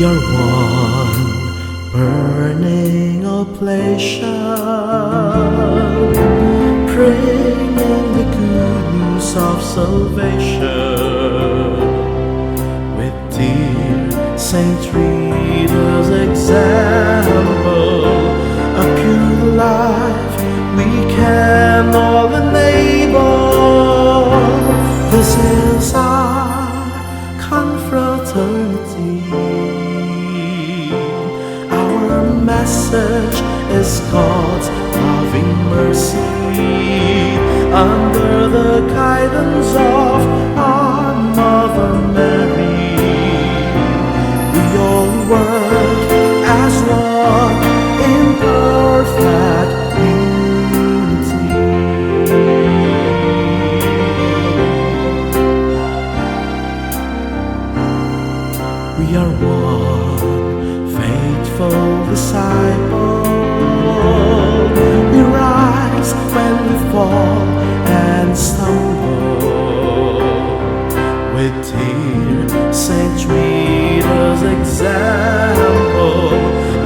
We are one burning oblation, praying the good news of salvation. With dear Saint Rita's example, a pure life we can all enable. This is our confraternity. Our message is God's loving mercy. Under the guidance of our Mother Mary, we all work as one in perfect unity. We are one faithful disciple. We rise when we fall and stumble. With dear Saint Rita's example,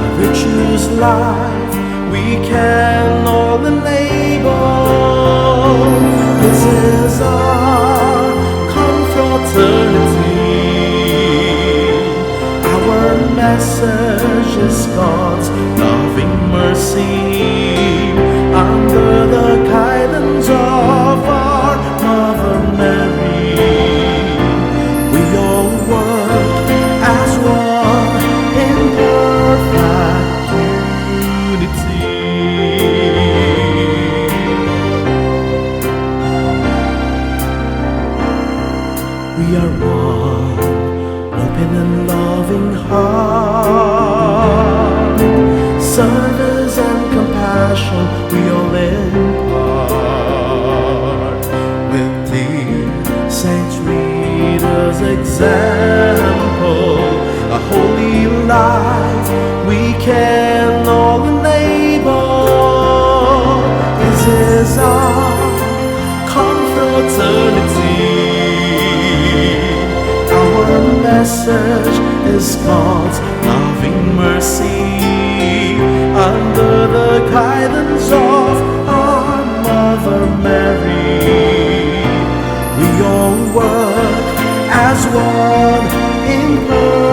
a virtuous life we can all enable. This is our confraternity. Our message is God's loving mercy. Under the guidance of our Mother Mary, we all work as one in perfect unity. We are one open and loving heart, service and compassion we all impart. With dear Saint Rita's example, a holy life we can all enable. This is our confraternity. Our message is God's loving mercy. Under the guidance of our Mother Mary, we all work as one in perfect